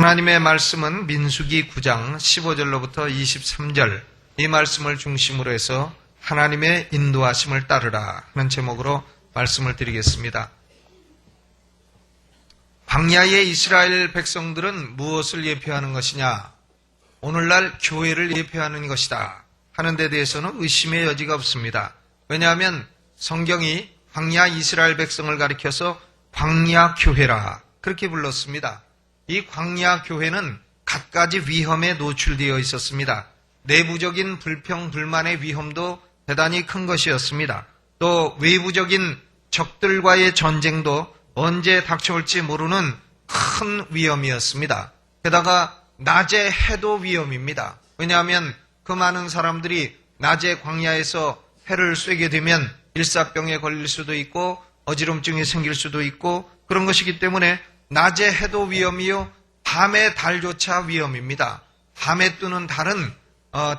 하나님의 말씀은 민수기 9장 15절로부터 23절, 이 말씀을 중심으로 해서 하나님의 인도하심을 따르라 하는 제목으로 말씀을 드리겠습니다. 광야의 이스라엘 백성들은 무엇을 예표하는 것이냐? 오늘날 교회를 예표하는 것이다 하는 데 대해서는 의심의 여지가 없습니다. 왜냐하면 성경이 광야 이스라엘 백성을 가리켜서 광야 교회라 그렇게 불렀습니다. 이 광야 교회는 갖가지 위험에 노출되어 있었습니다. 내부적인 불평, 불만의 위험도 대단히 큰 것이었습니다. 또 외부적인 적들과의 전쟁도 언제 닥쳐올지 모르는 큰 위험이었습니다. 게다가 낮의 해도 위험입니다. 왜냐하면 그 많은 사람들이 낮에 광야에서 해를 쐬게 되면 일사병에 걸릴 수도 있고 어지럼증이 생길 수도 있고 그런 것이기 때문에 낮의 해도 위험이요, 밤의 달조차 위험입니다. 밤에 뜨는 달은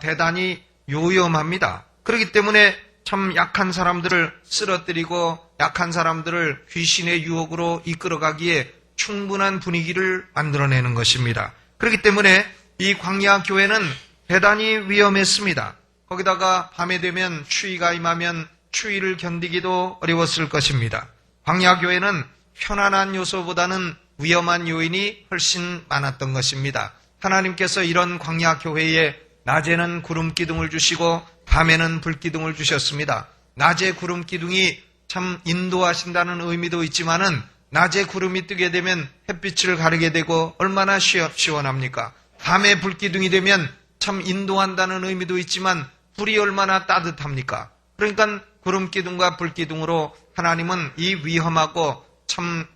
대단히 요염합니다. 그렇기 때문에 참 약한 사람들을 쓰러뜨리고 약한 사람들을 귀신의 유혹으로 이끌어가기에 충분한 분위기를 만들어내는 것입니다. 그렇기 때문에 이 광야 교회는 대단히 위험했습니다. 거기다가 밤에 되면 추위가 임하면 추위를 견디기도 어려웠을 것입니다. 광야 교회는 편안한 요소보다는 위험한 요인이 훨씬 많았던 것입니다. 하나님께서 이런 광야 교회에 낮에는 구름 기둥을 주시고 밤에는 불 기둥을 주셨습니다. 낮에 구름 기둥이 참 인도하신다는 의미도 있지만은 낮에 구름이 뜨게 되면 햇빛을 가리게 되고 얼마나 시원합니까? 밤에 불 기둥이 되면 참 인도한다는 의미도 있지만 불이 얼마나 따뜻합니까? 그러니까 구름 기둥과 불 기둥으로 하나님은 이 위험하고 참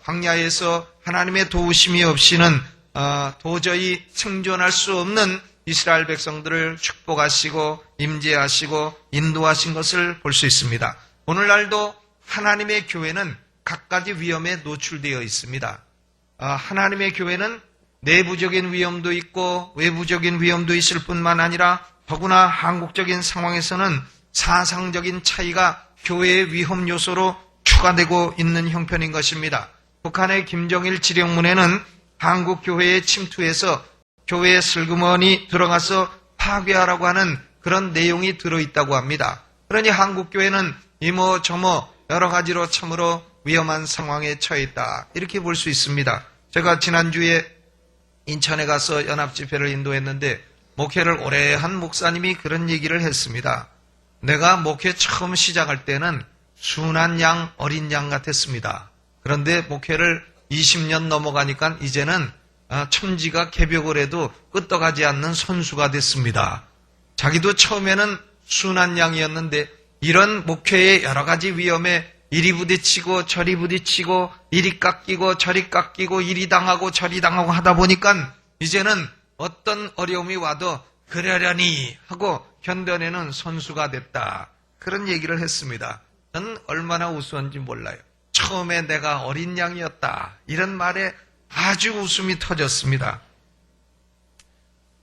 광야에서 하나님의 도우심이 없이는 도저히 생존할 수 없는 이스라엘 백성들을 축복하시고 임재하시고 인도하신 것을 볼 수 있습니다. 오늘날도 하나님의 교회는 갖가지 위험에 노출되어 있습니다. 하나님의 교회는 내부적인 위험도 있고 외부적인 위험도 있을 뿐만 아니라 더구나 한국적인 상황에서는 사상적인 차이가 교회의 위험 요소로 추가되고 있는 형편인 것입니다. 북한의 김정일 지령문에는 한국 교회에 침투해서 교회에 슬그머니 들어가서 파괴하라고 하는 그런 내용이 들어있다고 합니다. 그러니 한국 교회는 이모 저모 여러 가지로 참으로 위험한 상황에 처해 있다 이렇게 볼 수 있습니다. 제가 지난주에 인천에 가서 연합집회를 인도했는데 목회를 오래 한 목사님이 그런 얘기를 했습니다. 내가 목회 처음 시작할 때는 순한 양, 어린 양 같았습니다. 그런데 목회를 20년 넘어가니까 이제는 천지가 개벽을 해도 끄떡하지 않는 선수가 됐습니다. 자기도 처음에는 순한 양이었는데 이런 목회의 여러 가지 위험에 이리 부딪히고 저리 부딪히고 이리 깎이고 저리 깎이고 이리 당하고 저리 당하고 하다 보니까 이제는 어떤 어려움이 와도 그러려니 하고 견뎌내는 선수가 됐다. 그런 얘기를 했습니다. 저는 얼마나 우스운지 몰라요. 처음에 내가 어린 양이었다. 이런 말에 아주 웃음이 터졌습니다.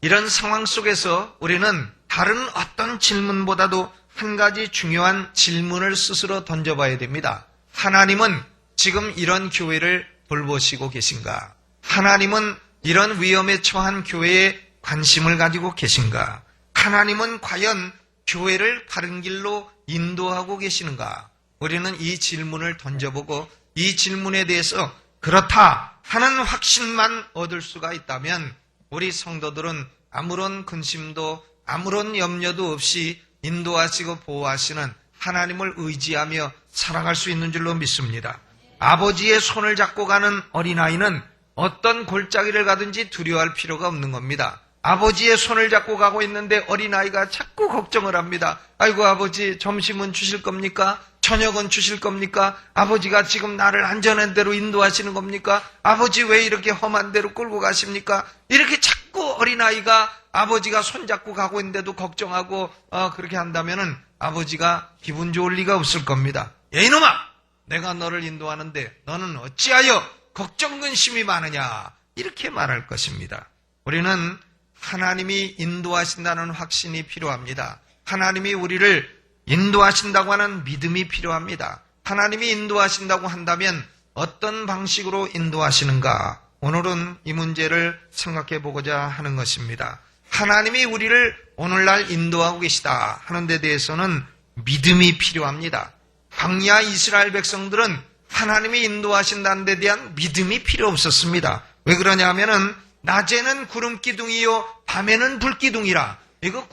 이런 상황 속에서 우리는 다른 어떤 질문보다도 한 가지 중요한 질문을 스스로 던져봐야 됩니다. 하나님은 지금 이런 교회를 돌보시고 계신가? 하나님은 이런 위험에 처한 교회에 관심을 가지고 계신가? 하나님은 과연 교회를 바른 길로 인도하고 계시는가? 우리는 이 질문을 던져보고 이 질문에 대해서 그렇다 하는 확신만 얻을 수가 있다면 우리 성도들은 아무런 근심도 아무런 염려도 없이 인도하시고 보호하시는 하나님을 의지하며 살아갈 수 있는 줄로 믿습니다. 아버지의 손을 잡고 가는 어린아이는 어떤 골짜기를 가든지 두려워할 필요가 없는 겁니다. 아버지의 손을 잡고 가고 있는데 어린아이가 자꾸 걱정을 합니다. 아이고 아버지 점심은 주실 겁니까? 저녁은 주실 겁니까? 아버지가 지금 나를 안전한 데로 인도하시는 겁니까? 아버지 왜 이렇게 험한 데로 끌고 가십니까? 이렇게 자꾸 어린아이가 아버지가 손잡고 가고 있는데도 걱정하고 그렇게 한다면은 아버지가 기분 좋을 리가 없을 겁니다. 야 이놈아! 내가 너를 인도하는데 너는 어찌하여 걱정 근심이 많으냐? 이렇게 말할 것입니다. 우리는 하나님이 인도하신다는 확신이 필요합니다. 하나님이 우리를 인도하신다고 하는 믿음이 필요합니다. 하나님이 인도하신다고 한다면 어떤 방식으로 인도하시는가? 오늘은 이 문제를 생각해 보고자 하는 것입니다. 하나님이 우리를 오늘날 인도하고 계시다 하는 데 대해서는 믿음이 필요합니다. 광야 이스라엘 백성들은 하나님이 인도하신다는 데 대한 믿음이 필요 없었습니다. 왜 그러냐 하면은 낮에는 구름 기둥이요 밤에는 불 기둥이라. 이거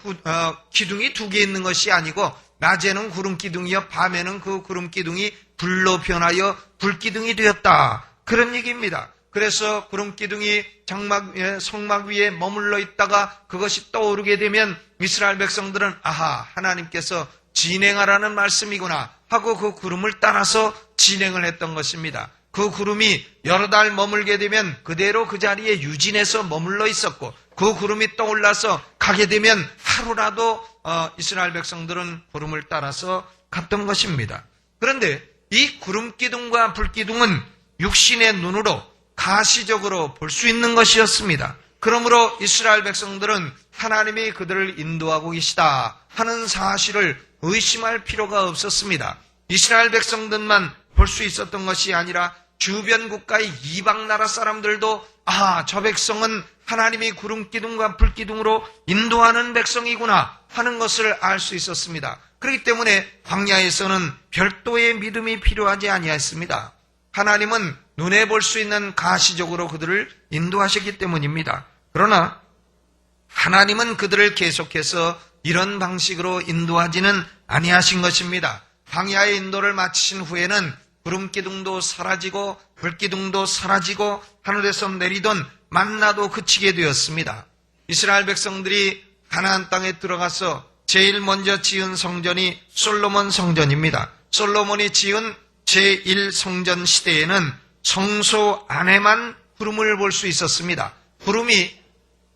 기둥이 두 개 있는 것이 아니고 낮에는 구름 기둥이요 밤에는 그 구름 기둥이 불로 변하여 불 기둥이 되었다. 그런 얘기입니다. 그래서 구름 기둥이 성막 위에 머물러 있다가 그것이 떠오르게 되면 이스라엘 백성들은 아하, 하나님께서 진행하라는 말씀이구나 하고 그 구름을 따라서 진행을 했던 것입니다. 그 구름이 여러 달 머물게 되면 그대로 그 자리에 유진해서 머물러 있었고, 그 구름이 떠올라서 가게 되면 하루라도 이스라엘 백성들은 구름을 따라서 갔던 것입니다. 그런데 이 구름 기둥과 불 기둥은 육신의 눈으로 가시적으로 볼 수 있는 것이었습니다. 그러므로 이스라엘 백성들은 하나님이 그들을 인도하고 계시다 하는 사실을 의심할 필요가 없었습니다. 이스라엘 백성들만 볼 수 있었던 것이 아니라 주변 국가의 이방 나라 사람들도 저 백성은 하나님이 구름 기둥과 불 기둥으로 인도하는 백성이구나 하는 것을 알 수 있었습니다. 그렇기 때문에 광야에서는 별도의 믿음이 필요하지 아니했습니다. 하나님은 눈에 볼 수 있는 가시적으로 그들을 인도하셨기 때문입니다. 그러나 하나님은 그들을 계속해서 이런 방식으로 인도하지는 아니하신 것입니다. 광야의 인도를 마치신 후에는 구름 기둥도 사라지고 불 기둥도 사라지고 하늘에서 내리던 만나도 그치게 되었습니다. 이스라엘 백성들이 가나안 땅에 들어가서 제일 먼저 지은 성전이 솔로몬 성전입니다. 솔로몬이 지은 제1성전 시대에는 성소 안에만 구름을 볼 수 있었습니다. 구름이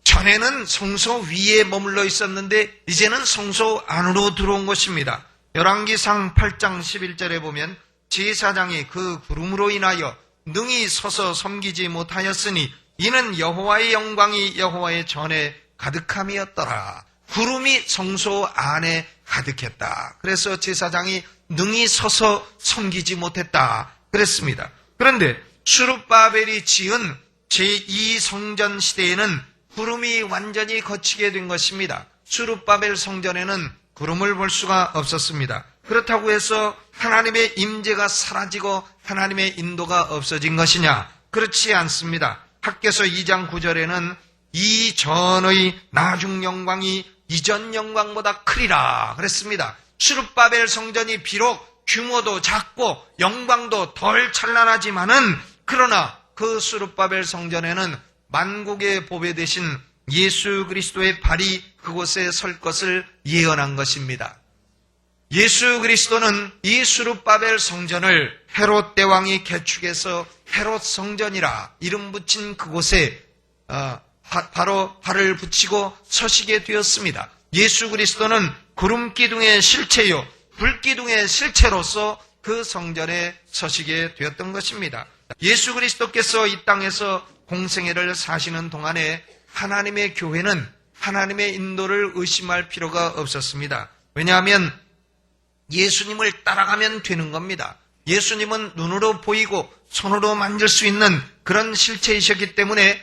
전에는 성소 위에 머물러 있었는데 이제는 성소 안으로 들어온 것입니다. 열왕기상 8장 11절에 보면 제사장이 그 구름으로 인하여 능히 서서 섬기지 못하였으니 이는 여호와의 영광이 여호와의 전에 가득함이었더라. 구름이 성소 안에 가득했다. 그래서 제사장이 능히 서서 섬기지 못했다 그랬습니다. 그런데 수룹바벨이 지은 제2성전 시대에는 구름이 완전히 거치게 된 것입니다. 수룹바벨 성전에는 구름을 볼 수가 없었습니다. 그렇다고 해서 하나님의 임재가 사라지고 하나님의 인도가 없어진 것이냐? 그렇지 않습니다. 학개서 2장 9절에는 이전의 나중 영광이 이전 영광보다 크리라 그랬습니다. 수룹바벨 성전이 비록 규모도 작고 영광도 덜 찬란하지만은 그러나 그 수룹바벨 성전에는 만국의 보배 되신 예수 그리스도의 발이 그곳에 설 것을 예언한 것입니다. 예수 그리스도는 이 수룹바벨 성전을 헤롯 대왕이 개축해서 헤롯 성전이라 이름 붙인 그곳에 바로 발을 붙이고 서시게 되었습니다. 예수 그리스도는 구름 기둥의 실체요 불 기둥의 실체로서 그 성전에 서시게 되었던 것입니다. 예수 그리스도께서 이 땅에서 공생애를 사시는 동안에 하나님의 교회는 하나님의 인도를 의심할 필요가 없었습니다. 왜냐하면 예수님을 따라가면 되는 겁니다. 예수님은 눈으로 보이고 손으로 만질 수 있는 그런 실체이셨기 때문에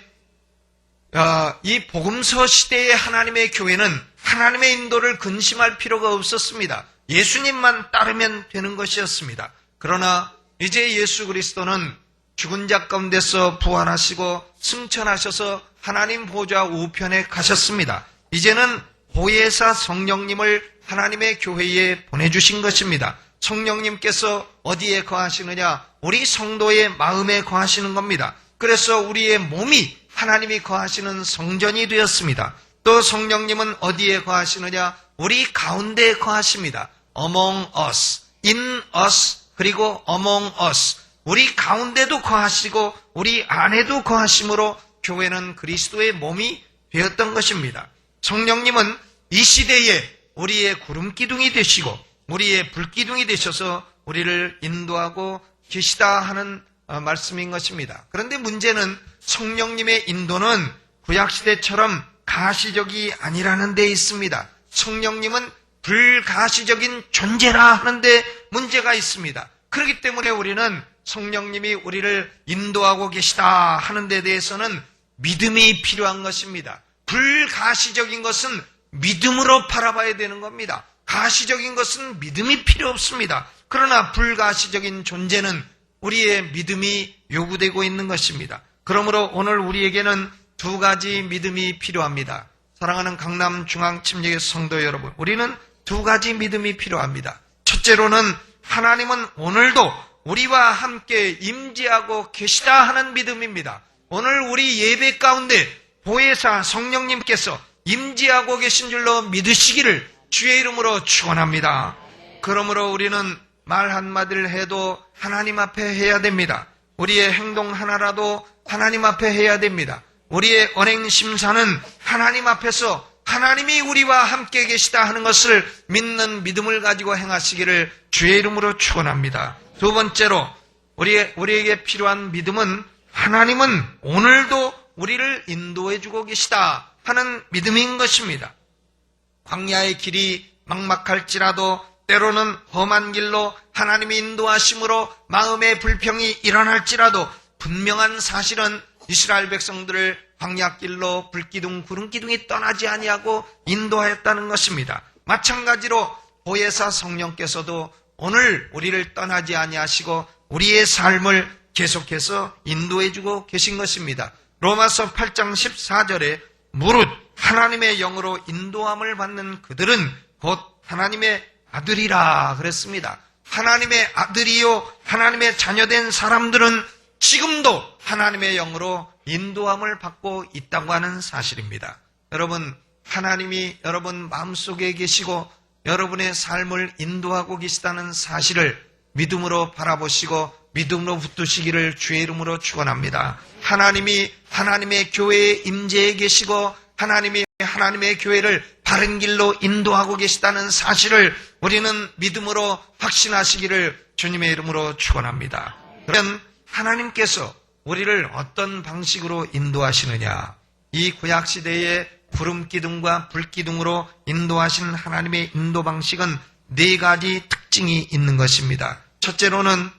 이 복음서 시대의 하나님의 교회는 하나님의 인도를 근심할 필요가 없었습니다. 예수님만 따르면 되는 것이었습니다. 그러나 이제 예수 그리스도는 죽은 자 가운데서 부활하시고 승천하셔서 하나님 보좌 우편에 가셨습니다. 이제는 보혜사 성령님을 하나님의 교회에 보내주신 것입니다. 성령님께서 어디에 거하시느냐? 우리 성도의 마음에 거하시는 겁니다. 그래서 우리의 몸이 하나님이 거하시는 성전이 되었습니다. 또 성령님은 어디에 거하시느냐? 우리 가운데에 거하십니다. Among us, in us, 그리고 among us. 우리 가운데도 거하시고 우리 안에도 거하심으로 교회는 그리스도의 몸이 되었던 것입니다. 성령님은 이 시대에 우리의 구름 기둥이 되시고 우리의 불 기둥이 되셔서 우리를 인도하고 계시다 하는 말씀인 것입니다. 그런데 문제는 성령님의 인도는 구약시대처럼 가시적이 아니라는 데 있습니다. 성령님은 불가시적인 존재라 하는데 문제가 있습니다. 그렇기 때문에 우리는 성령님이 우리를 인도하고 계시다 하는 데 대해서는 믿음이 필요한 것입니다. 불가시적인 것은 믿음으로 바라봐야 되는 겁니다. 가시적인 것은 믿음이 필요 없습니다. 그러나 불가시적인 존재는 우리의 믿음이 요구되고 있는 것입니다. 그러므로 오늘 우리에게는 두 가지 믿음이 필요합니다. 사랑하는 강남중앙침례교회 성도 여러분, 우리는 두 가지 믿음이 필요합니다. 첫째로는 하나님은 오늘도 우리와 함께 임재하고 계시다 하는 믿음입니다. 오늘 우리 예배 가운데 보혜사 성령님께서 임재하고 계신 줄로 믿으시기를 주의 이름으로 축원합니다. 그러므로 우리는 말 한마디를 해도 하나님 앞에 해야 됩니다. 우리의 행동 하나라도 하나님 앞에 해야 됩니다. 우리의 언행 심사는 하나님 앞에서 하나님이 우리와 함께 계시다 하는 것을 믿는 믿음을 가지고 행하시기를 주의 이름으로 축원합니다. 두 번째로 우리에게 필요한 믿음은 하나님은 오늘도 우리를 인도해 주고 계시다 하는 믿음인 것입니다. 광야의 길이 막막할지라도 때로는 험한 길로 하나님이 인도하심으로 마음의 불평이 일어날지라도 분명한 사실은 이스라엘 백성들을 광야길로 불기둥 구름기둥이 떠나지 아니하고 인도하였다는 것입니다. 마찬가지로 보혜사 성령께서도 오늘 우리를 떠나지 아니하시고 우리의 삶을 계속해서 인도해주고 계신 것입니다. 로마서 8장 14절에 무릇 하나님의 영으로 인도함을 받는 그들은 곧 하나님의 아들이라 그랬습니다. 하나님의 아들이요 하나님의 자녀된 사람들은 지금도 하나님의 영으로 인도함을 받고 있다고 하는 사실입니다. 여러분, 하나님이 여러분 마음속에 계시고 여러분의 삶을 인도하고 계시다는 사실을 믿음으로 바라보시고 믿음으로 붙드시기를 주의 이름으로 축원합니다. 하나님이 하나님의 교회에 임재해 계시고 하나님이 하나님의 교회를 바른 길로 인도하고 계시다는 사실을 우리는 믿음으로 확신하시기를 주님의 이름으로 축원합니다. 그러면 하나님께서 우리를 어떤 방식으로 인도하시느냐? 이 구약시대의 구름기둥과 불기둥으로 인도하신 하나님의 인도 방식은 네 가지 특징이 있는 것입니다. 첫째로는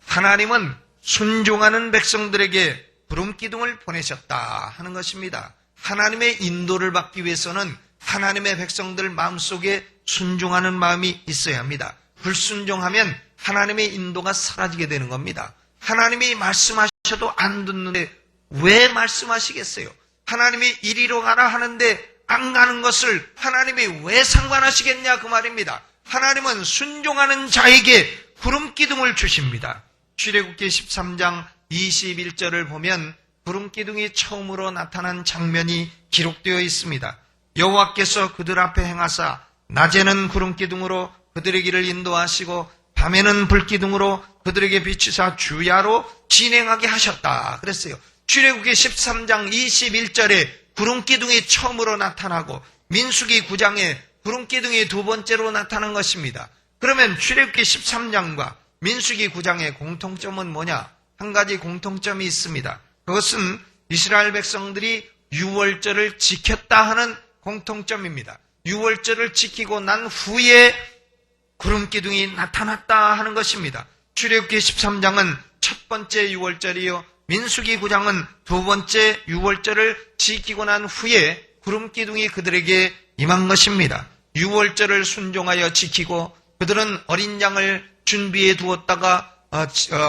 하나님은 순종하는 백성들에게 구름기둥을 보내셨다 하는 것입니다. 하나님의 인도를 받기 위해서는 하나님의 백성들 마음속에 순종하는 마음이 있어야 합니다. 불순종하면 하나님의 인도가 사라지게 되는 겁니다. 하나님이 말씀하셔도 안 듣는데 왜 말씀하시겠어요? 하나님이 이리로 가라 하는데 안 가는 것을 하나님이 왜 상관하시겠냐 그 말입니다. 하나님은 순종하는 자에게 구름기둥을 주십니다. 출애굽기 13장 21절을 보면 구름기둥이 처음으로 나타난 장면이 기록되어 있습니다. 여호와께서 그들 앞에 행하사 낮에는 구름기둥으로 그들의 길을 인도하시고 밤에는 불기둥으로 그들에게 비추사 주야로 진행하게 하셨다 그랬어요. 출애굽기 13장 21절에 구름기둥이 처음으로 나타나고 민수기 9장에 구름기둥이 두 번째로 나타난 것입니다. 그러면 출애굽기 13장과 민수기 9장의 공통점은 뭐냐? 한 가지 공통점이 있습니다. 그것은 이스라엘 백성들이 유월절을 지켰다 하는 공통점입니다. 유월절을 지키고 난 후에 구름기둥이 나타났다 하는 것입니다. 출애굽기 13장은 첫 번째 유월절이요 민수기 9장은 두 번째 유월절을 지키고 난 후에 구름기둥이 그들에게 임한 것입니다. 유월절을 순종하여 지키고 그들은 어린 양을 준비해 두었다가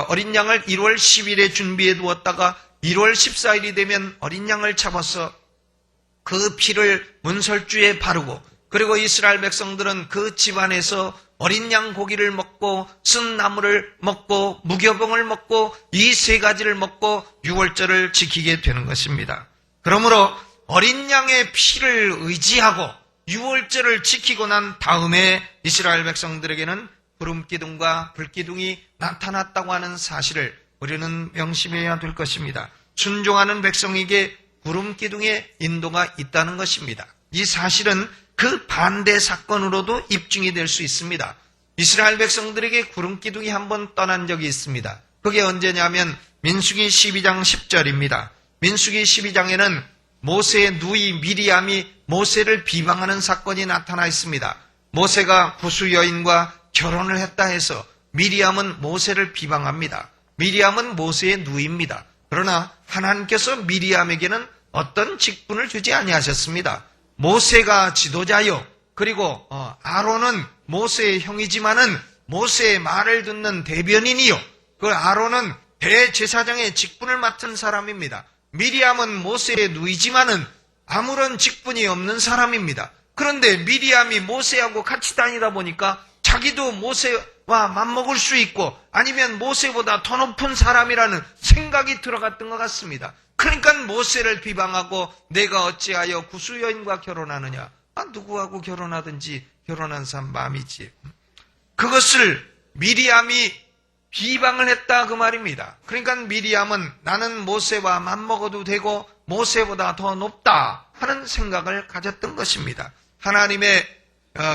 어린 양을 1월 10일에 준비해 두었다가 1월 14일이 되면 어린 양을 잡아서 그 피를 문설주에 바르고 그리고 이스라엘 백성들은 그 집안에서 어린 양 고기를 먹고 쓴 나물을 먹고 무교병을 먹고 이 세 가지를 먹고 유월절을 지키게 되는 것입니다. 그러므로 어린 양의 피를 의지하고 유월절을 지키고 난 다음에 이스라엘 백성들에게는 구름기둥과 불기둥이 나타났다고 하는 사실을 우리는 명심해야 될 것입니다. 순종하는 백성에게 구름기둥의 인도가 있다는 것입니다. 이 사실은 그 반대 사건으로도 입증이 될 수 있습니다. 이스라엘 백성들에게 구름기둥이 한번 떠난 적이 있습니다. 그게 언제냐면 민수기 12장 10절입니다. 민수기 12장에는 모세의 누이 미리암이 모세를 비방하는 사건이 나타나 있습니다. 모세가 구수 여인과 결혼을 했다 해서 미리암은 모세를 비방합니다. 미리암은 모세의 누이입니다. 그러나 하나님께서 미리암에게는 어떤 직분을 주지 아니하셨습니다. 모세가 지도자요. 그리고 아론은 모세의 형이지만은 모세의 말을 듣는 대변인이요. 그 아론은 대제사장의 직분을 맡은 사람입니다. 미리암은 모세의 누이지만은 아무런 직분이 없는 사람입니다. 그런데 미리암이 모세하고 같이 다니다 보니까 자기도 모세와 맞먹을 수 있고 아니면 모세보다 더 높은 사람이라는 생각이 들어갔던 것 같습니다. 그러니까 모세를 비방하고 내가 어찌하여 구수 여인과 결혼하느냐. 누구하고 결혼하든지 결혼한 사람 마음이지. 그것을 미리암이 비방을 했다 그 말입니다. 그러니까 미리암은 나는 모세와 맞먹어도 되고 모세보다 더 높다 하는 생각을 가졌던 것입니다. 하나님의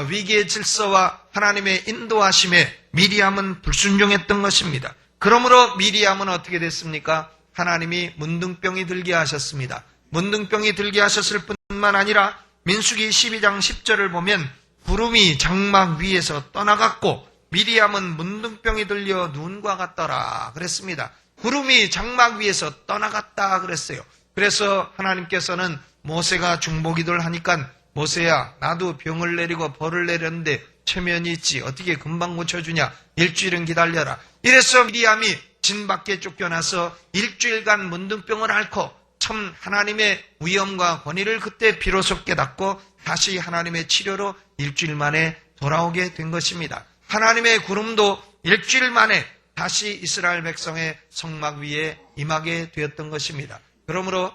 위기의 질서와 하나님의 인도하심에 미리암은 불순종했던 것입니다. 그러므로 미리암은 어떻게 됐습니까? 하나님이 문둥병이 들게 하셨습니다. 문둥병이 들게 하셨을 뿐만 아니라 민수기 12장 10절을 보면 구름이 장막 위에서 떠나갔고 미리암은 문둥병이 들려 눈과 같더라 그랬습니다. 구름이 장막 위에서 떠나갔다 그랬어요. 그래서 하나님께서는 모세가 중보기도를 하니까 모세야 나도 병을 내리고 벌을 내렸는데 체면이 있지 어떻게 금방 고쳐주냐. 일주일은 기다려라. 이래서 미리암이 진 밖에 쫓겨나서 일주일간 문둥병을 앓고 참 하나님의 위엄과 권위를 그때 비로소 깨닫고 다시 하나님의 치료로 일주일 만에 돌아오게 된 것입니다. 하나님의 구름도 일주일 만에 다시 이스라엘 백성의 성막 위에 임하게 되었던 것입니다. 그러므로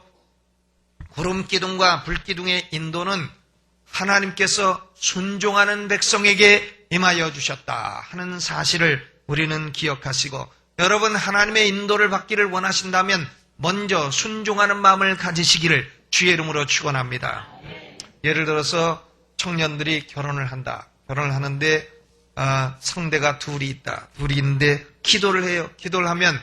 구름 기둥과 불 기둥의 인도는 하나님께서 순종하는 백성에게 임하여 주셨다 하는 사실을 우리는 기억하시고 여러분 하나님의 인도를 받기를 원하신다면 먼저 순종하는 마음을 가지시기를 주의 이름으로 축원합니다. 예를 들어서 청년들이 결혼을 한다. 결혼을 하는데 상대가 둘이 있다. 둘이 있는데 기도를 해요. 기도를 하면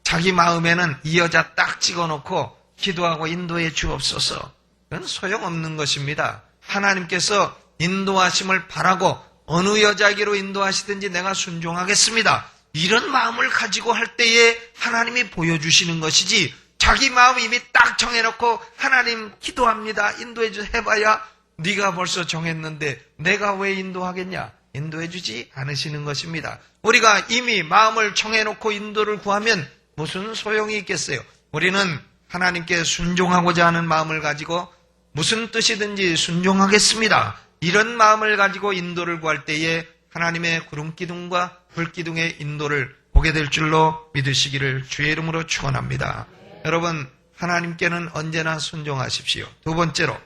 자기 마음에는 이 여자 딱 찍어놓고 기도하고 인도해 주옵소서. 그건 소용없는 것입니다. 하나님께서 인도하심을 바라고 어느 여자에게로 인도하시든지 내가 순종하겠습니다. 이런 마음을 가지고 할 때에 하나님이 보여주시는 것이지 자기 마음 이미 딱 정해놓고 하나님 기도합니다. 인도해 주 해봐야 네가 벌써 정했는데 내가 왜 인도하겠냐. 인도해 주지 않으시는 것입니다. 우리가 이미 마음을 정해놓고 인도를 구하면 무슨 소용이 있겠어요. 우리는 하나님께 순종하고자 하는 마음을 가지고 무슨 뜻이든지 순종하겠습니다. 이런 마음을 가지고 인도를 구할 때에 하나님의 구름기둥과 불기둥의 인도를 보게 될 줄로 믿으시기를 주의 이름으로 축원합니다. 여러분 하나님께는 언제나 순종하십시오. 두 번째로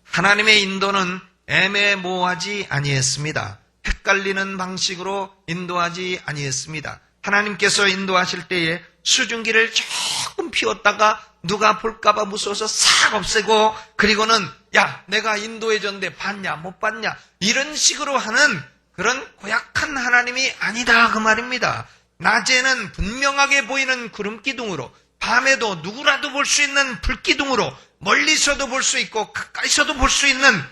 하나님의 인도는 애매모호하지 아니했습니다. 헷갈리는 방식으로 인도하지 아니했습니다. 하나님께서 인도하실 때에 수증기를 조금 피웠다가 누가 볼까봐 무서워서 싹 없애고 그리고는 야 내가 인도해줬는데 봤냐 못 봤냐 이런 식으로 하는 그런 고약한 하나님이 아니다 그 말입니다. 낮에는 분명하게 보이는 구름기둥으로 밤에도 누구라도 볼 수 있는 불기둥으로 멀리서도 볼 수 있고 가까이서도 볼 수 있는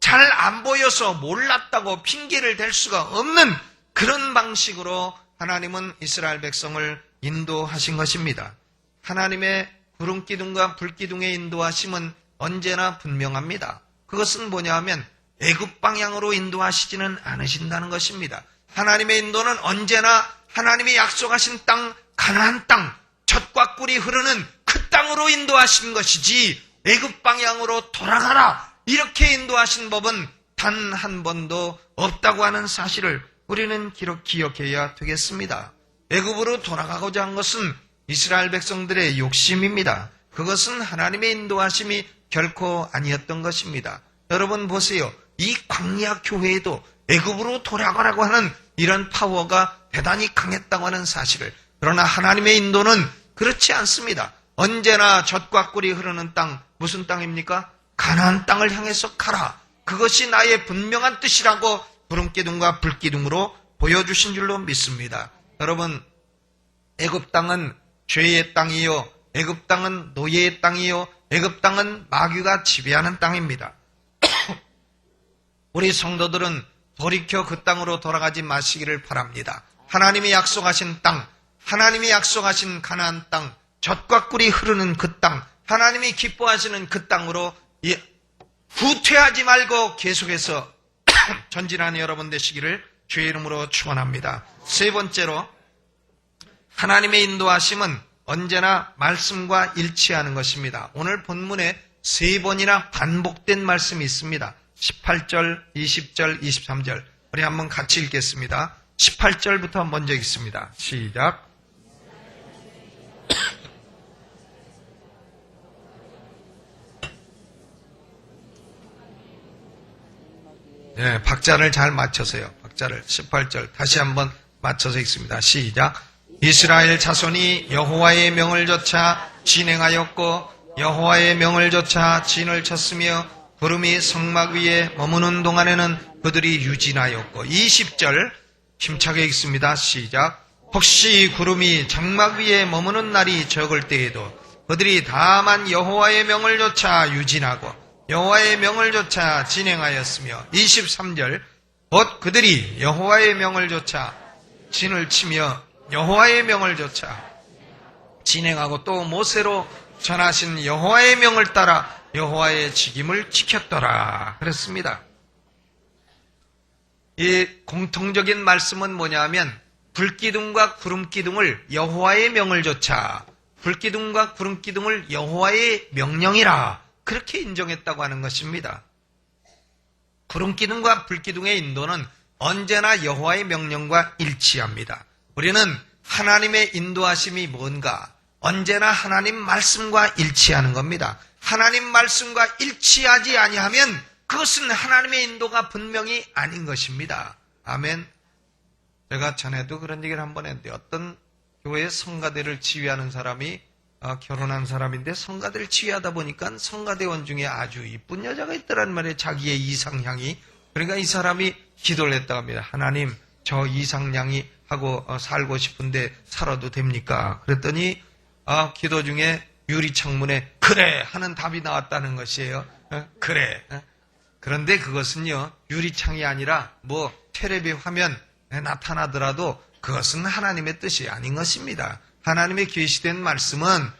잘 안 보여서 몰랐다고 핑계를 댈 수가 없는 그런 방식으로 하나님은 이스라엘 백성을 인도하신 것입니다. 하나님의 구름기둥과 불기둥의 인도하심은 언제나 분명합니다. 그것은 뭐냐 하면 애굽 방향으로 인도하시지는 않으신다는 것입니다. 하나님의 인도는 언제나 하나님이 약속하신 땅, 가나안 땅, 젖과 꿀이 흐르는 그 땅으로 인도하신 것이지 애굽 방향으로 돌아가라 이렇게 인도하신 법은 단 한 번도 없다고 하는 사실을 우리는 기억해야 되겠습니다. 애굽으로 돌아가고자 한 것은 이스라엘 백성들의 욕심입니다. 그것은 하나님의 인도하심이 결코 아니었던 것입니다. 여러분 보세요. 이 광야 교회에도 애굽으로 돌아가라고 하는 이런 파워가 대단히 강했다고 하는 사실을 그러나 하나님의 인도는 그렇지 않습니다. 언제나 젖과 꿀이 흐르는 땅 무슨 땅입니까? 가나안 땅을 향해서 가라. 그것이 나의 분명한 뜻이라고 구름기둥과 불기둥으로 보여주신 줄로 믿습니다. 여러분 애굽 땅은 죄의 땅이요 애굽 땅은 노예의 땅이요 애굽 땅은 마귀가 지배하는 땅입니다. 우리 성도들은 돌이켜 그 땅으로 돌아가지 마시기를 바랍니다. 하나님이 약속하신 땅, 하나님이 약속하신 가나안 땅, 젖과 꿀이 흐르는 그 땅, 하나님이 기뻐하시는 그 땅으로 후퇴하지 말고 계속해서 전진하는 여러분 되시기를 주의 이름으로 축원합니다. 세 번째로, 하나님의 인도하심은 언제나 말씀과 일치하는 것입니다. 오늘 본문에 세 번이나 반복된 말씀이 있습니다. 18절, 20절, 23절. 우리 한번 같이 읽겠습니다. 18절부터 먼저 읽습니다. 시작. 네, 박자를 잘 맞춰서요. 박자를 18절 다시 한번 맞춰서 읽습니다. 시작. 이스라엘 자손이 여호와의 명을 조차 진행하였고 여호와의 명을 조차 진을 쳤으며 구름이 성막 위에 머무는 동안에는 그들이 유진하였고 20절 힘차게 읽습니다. 시작. 혹시 구름이 장막 위에 머무는 날이 적을 때에도 그들이 다만 여호와의 명을 조차 유진하고 여호와의 명을 조차 진행하였으며 23절 곧 그들이 여호와의 명을 조차 진을 치며 여호와의 명을 조차 진행하고 또 모세로 전하신 여호와의 명을 따라 여호와의 직임을 지켰더라 그랬습니다. 이 공통적인 말씀은 뭐냐면 불기둥과 구름기둥을 여호와의 명을 조차, 불기둥과 구름기둥을 여호와의 명령이라 그렇게 인정했다고 하는 것입니다. 구름기둥과 불기둥의 인도는 언제나 여호와의 명령과 일치합니다. 우리는 하나님의 인도하심이 뭔가 언제나 하나님 말씀과 일치하는 겁니다. 하나님 말씀과 일치하지 아니하면 그것은 하나님의 인도가 분명히 아닌 것입니다. 아멘. 제가 전에도 그런 얘기를 한번 했는데 어떤 교회 성가대를 지휘하는 사람이 결혼한 사람인데 성가대를 지휘하다 보니까 성가대원 중에 아주 이쁜 여자가 있더란 말이에요. 자기의 이상향이. 그러니까 이 사람이 기도를 했다고 합니다. 하나님, 저 이상향이 하고 살고 싶은데 살아도 됩니까? 그랬더니 기도 중에 유리창문에 그래 하는 답이 나왔다는 것이에요. 그래. 그런데 그것은요 유리창이 아니라 뭐 테레비 화면에 나타나더라도 그것은 하나님의 뜻이 아닌 것입니다. 하나님의 계시된 말씀은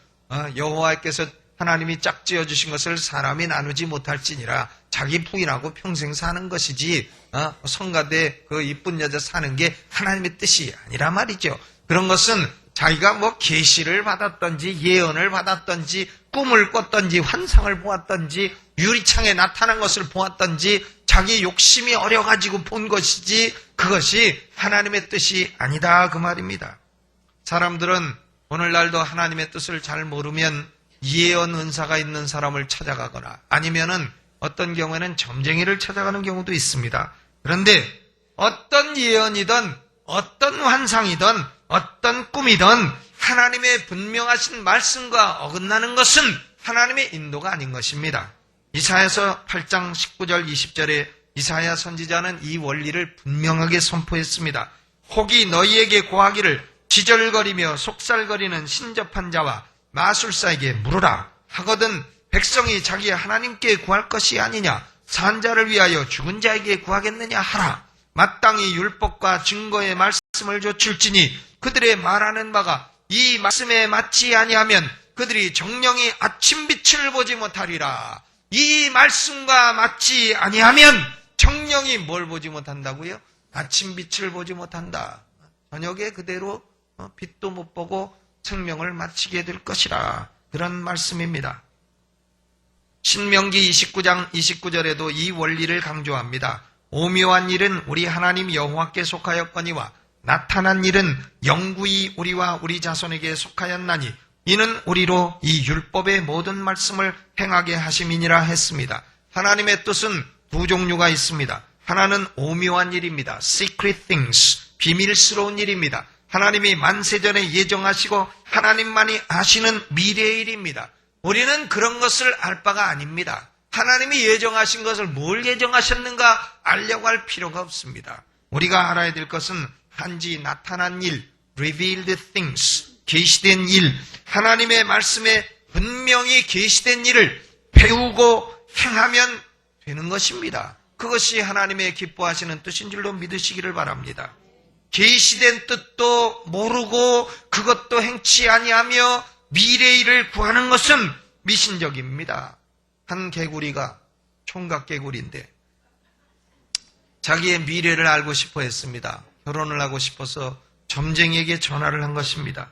여호와께서 하나님이 짝지어 주신 것을 사람이 나누지 못할지니라 자기 부인하고 평생 사는 것이지 성가대 그 이쁜 여자 사는 게 하나님의 뜻이 아니라 말이죠. 그런 것은 자기가 뭐 계시를 받았던지 예언을 받았던지 꿈을 꿨던지 환상을 보았던지 유리창에 나타난 것을 보았던지 자기 욕심이 어려가지고 본 것이지 그것이 하나님의 뜻이 아니다 그 말입니다. 사람들은 오늘날도 하나님의 뜻을 잘 모르면 예언 은사가 있는 사람을 찾아가거나 아니면은 어떤 경우에는 점쟁이를 찾아가는 경우도 있습니다. 그런데 어떤 예언이든 어떤 환상이든 어떤 꿈이든 하나님의 분명하신 말씀과 어긋나는 것은 하나님의 인도가 아닌 것입니다. 이사야서 8장 19절 20절에 이사야 선지자는 이 원리를 분명하게 선포했습니다. 혹이 너희에게 고하기를 지절거리며 속살거리는 신접한 자와 마술사에게 물으라 하거든 백성이 자기 하나님께 구할 것이 아니냐 산 자를 위하여 죽은 자에게 구하겠느냐 하라. 마땅히 율법과 증거의 말씀을 좇을지니 그들의 말하는 바가 이 말씀에 맞지 아니하면 그들이 정령이 아침 빛을 보지 못하리라. 이 말씀과 맞지 아니하면 정령이 뭘 보지 못한다고요? 아침 빛을 보지 못한다. 저녁에 그대로 빛도 못 보고 생명을 마치게 될 것이라. 그런 말씀입니다. 신명기 29장 29절에도 이 원리를 강조합니다. 오묘한 일은 우리 하나님 여호와께 속하였거니와 나타난 일은 영구히 우리와 우리 자손에게 속하였나니 이는 우리로 이 율법의 모든 말씀을 행하게 하심이니라 했습니다. 하나님의 뜻은 두 종류가 있습니다. 하나는 오묘한 일입니다. secret things, 비밀스러운 일입니다. 하나님이 만세전에 예정하시고 하나님만이 아시는 미래의 일입니다. 우리는 그런 것을 알 바가 아닙니다. 하나님이 예정하신 것을 뭘 예정하셨는가 알려고 할 필요가 없습니다. 우리가 알아야 될 것은 단지 나타난 일, revealed things, 계시된 일, 하나님의 말씀에 분명히 계시된 일을 배우고 행하면 되는 것입니다. 그것이 하나님의 기뻐하시는 뜻인 줄로 믿으시기를 바랍니다. 계시된 뜻도 모르고 그것도 행치 아니하며 미래의 일을 구하는 것은 미신적입니다. 한 개구리가 총각개구리인데 자기의 미래를 알고 싶어 했습니다. 결혼을 하고 싶어서 점쟁이에게 전화를 한 것입니다.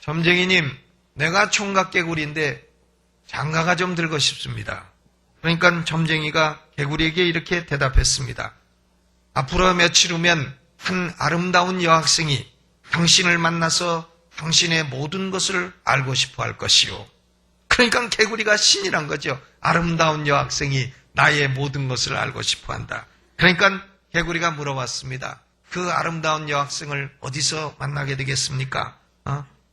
점쟁이님, 내가 총각개구리인데 장가가 좀 들고 싶습니다. 그러니까 점쟁이가 개구리에게 이렇게 대답했습니다. 앞으로 며칠 후면 한 아름다운 여학생이 당신을 만나서 당신의 모든 것을 알고 싶어 할 것이요. 그러니까 개구리가 신이 난 거죠. 아름다운 여학생이 나의 모든 것을 알고 싶어 한다. 그러니까 개구리가 물어봤습니다. 그 아름다운 여학생을 어디서 만나게 되겠습니까?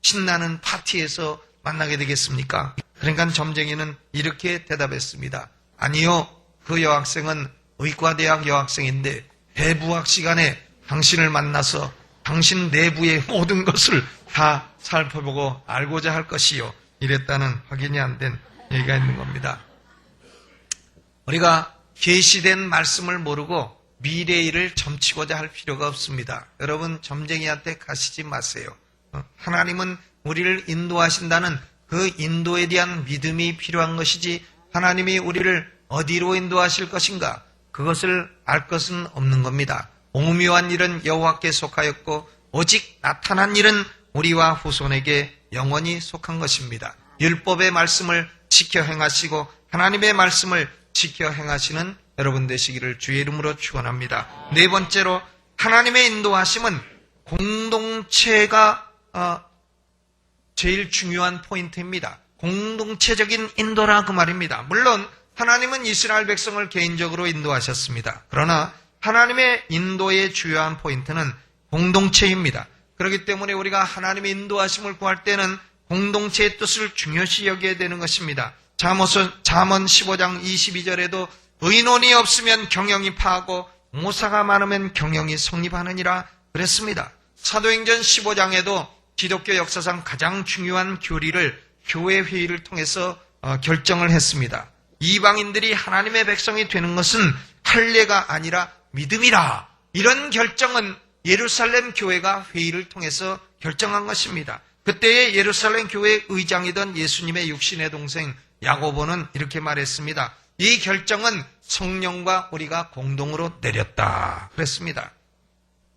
신나는 파티에서 만나게 되겠습니까? 그러니까 점쟁이는 이렇게 대답했습니다. 아니요, 그 여학생은 의과대학 여학생인데 대부학 시간에 당신을 만나서 당신 내부의 모든 것을 다 살펴보고 알고자 할 것이요. 이랬다는 확인이 안 된 얘기가 있는 겁니다. 우리가 계시된 말씀을 모르고 미래의 일을 점치고자 할 필요가 없습니다. 여러분, 점쟁이한테 가시지 마세요. 하나님은 우리를 인도하신다는 그 인도에 대한 믿음이 필요한 것이지 하나님이 우리를 어디로 인도하실 것인가 그것을 알 것은 없는 겁니다. 오묘한 일은 여호와께 속하였고 오직 나타난 일은 우리와 후손에게 영원히 속한 것입니다. 율법의 말씀을 지켜 행하시고 하나님의 말씀을 지켜 행하시는 여러분 되시기를 주의 이름으로 축원합니다. 네 번째로 하나님의 인도하심은 공동체가 제일 중요한 포인트입니다. 공동체적인 인도라 그 말입니다. 물론 하나님은 이스라엘 백성을 개인적으로 인도하셨습니다. 그러나 하나님의 인도의 주요한 포인트는 공동체입니다. 그렇기 때문에 우리가 하나님의 인도하심을 구할 때는 공동체의 뜻을 중요시 여겨야 되는 것입니다. 잠언 15장 22절에도 의논이 없으면 경영이 파하고 모사가 많으면 경영이 성립하느니라 그랬습니다. 사도행전 15장에도 기독교 역사상 가장 중요한 교리를 교회 회의를 통해서 결정을 했습니다. 이방인들이 하나님의 백성이 되는 것은 할례가 아니라 믿음이라. 이런 결정은 예루살렘 교회가 회의를 통해서 결정한 것입니다. 그때의 예루살렘 교회 의장이던 예수님의 육신의 동생 야고보는 이렇게 말했습니다. 이 결정은 성령과 우리가 공동으로 내렸다 그랬습니다.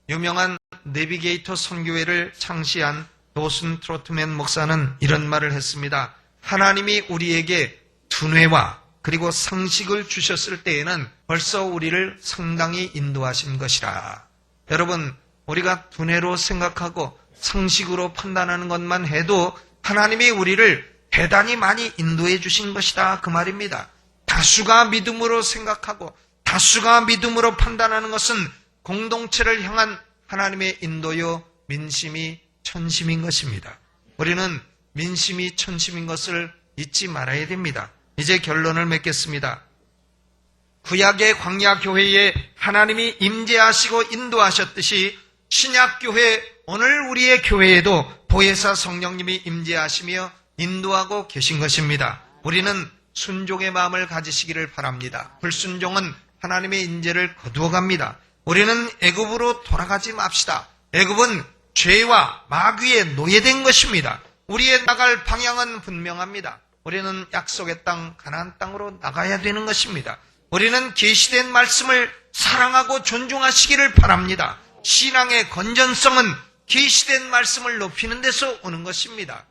유명한 내비게이터 선교회를 창시한 도슨 트로트맨 목사는 이런 말을 했습니다. 하나님이 우리에게 두뇌와 그리고 상식을 주셨을 때에는 벌써 우리를 상당히 인도하신 것이라. 여러분, 우리가 두뇌로 생각하고 상식으로 판단하는 것만 해도 하나님이 우리를 대단히 많이 인도해 주신 것이다 그 말입니다. 다수가 믿음으로 생각하고 다수가 믿음으로 판단하는 것은 공동체를 향한 하나님의 인도요 민심이 천심인 것입니다. 우리는 민심이 천심인 것을 잊지 말아야 됩니다. 이제 결론을 맺겠습니다. 구약의 광야교회에 하나님이 임재하시고 인도하셨듯이 신약교회 오늘 우리의 교회에도 보혜사 성령님이 임재하시며 인도하고 계신 것입니다. 우리는 순종의 마음을 가지시기를 바랍니다. 불순종은 하나님의 인재를 거두어갑니다. 우리는 애굽으로 돌아가지 맙시다. 애굽은 죄와 마귀에 노예된 것입니다. 우리의 나갈 방향은 분명합니다. 우리는 약속의 땅 가나안 땅으로 나가야 되는 것입니다. 우리는 계시된 말씀을 사랑하고 존중하시기를 바랍니다. 신앙의 건전성은 계시된 말씀을 높이는 데서 오는 것입니다.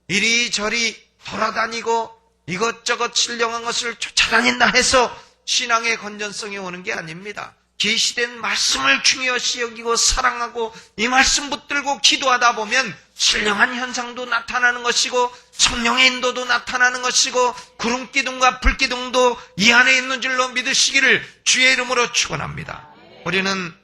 이리저리 돌아다니고 이것저것 신령한 것을 쫓아다닌다 해서 신앙의 건전성이 오는 게 아닙니다. 계시된 말씀을 중요시 여기고 사랑하고 이 말씀 붙들고 기도하다 보면 신령한 현상도 나타나는 것이고 성령의 인도도 나타나는 것이고 구름기둥과 불기둥도 이 안에 있는 줄로 믿으시기를 주의 이름으로 축원합니다. 우리는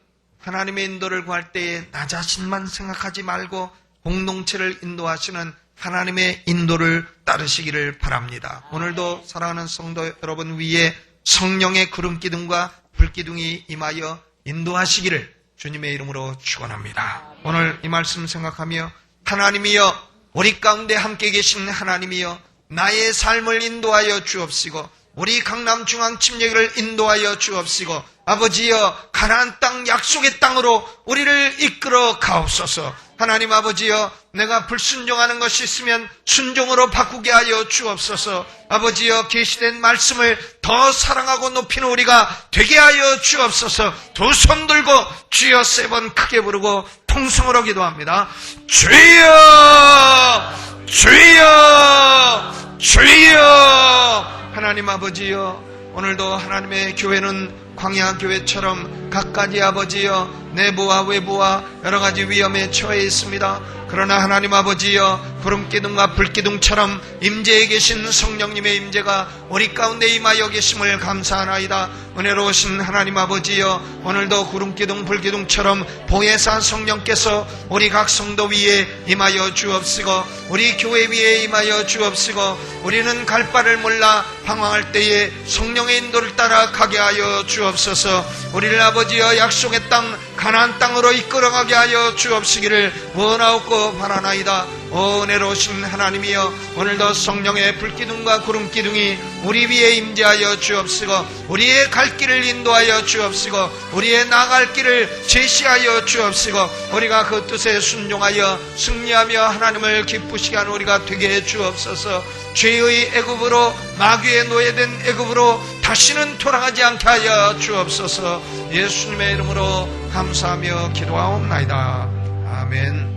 하나님의 인도를 구할 때에 나 자신만 생각하지 말고 공동체를 인도하시는 하나님의 인도를 따르시기를 바랍니다. 오늘도 사랑하는 성도 여러분 위에 성령의 구름기둥과 불기둥이 임하여 인도하시기를 주님의 이름으로 축원합니다. 오늘 이 말씀 생각하며 하나님이여 우리 가운데 함께 계신 하나님이여 나의 삶을 인도하여 주옵시고 우리 강남 중앙 침례교를 인도하여 주옵시고 아버지여 가나안 땅 약속의 땅으로 우리를 이끌어 가옵소서. 하나님 아버지여 내가 불순종하는 것이 있으면 순종으로 바꾸게 하여 주옵소서. 아버지여 계시된 말씀을 더 사랑하고 높이는 우리가 되게 하여 주옵소서. 두 손 들고 주여 3번 크게 부르고 통성으로 기도합니다. 주여 주여 주여. 하나님 아버지여 오늘도 하나님의 교회는 광야교회처럼 각가지 아버지여 내부와 외부와 여러가지 위험에 처해 있습니다. 그러나 하나님 아버지여 구름기둥과 불기둥처럼 임재에 계신 성령님의 임재가 우리 가운데 임하여 계심을 감사하나이다. 은혜로우신 하나님 아버지여 오늘도 구름기둥 불기둥처럼 보혜사 성령께서 우리 각 성도 위에 임하여 주옵시고 우리 교회 위에 임하여 주옵시고 우리는 갈 바를 몰라 방황할 때에 성령의 인도를 따라 가게 하여 주옵소서. 우리를 아버지여 약속의 땅 가나안 땅으로 이끌어가게 하여 주옵시기를 원하옵고 바라나이다. 오 은혜로우신 하나님이여 오늘도 성령의 불기둥과 구름기둥이 우리 위에 임재하여 주옵시고 우리의 갈 길을 인도하여 주옵시고 우리의 나갈 길을 제시하여 주옵시고 우리가 그 뜻에 순종하여 승리하며 하나님을 기쁘시게 하는 우리가 되게 해 주옵소서. 죄의 애굽으로 마귀의 노예된 애굽으로 다시는 돌아가지 않게 하여 주옵소서. 예수님의 이름으로 감사하며 기도하옵나이다. 아멘.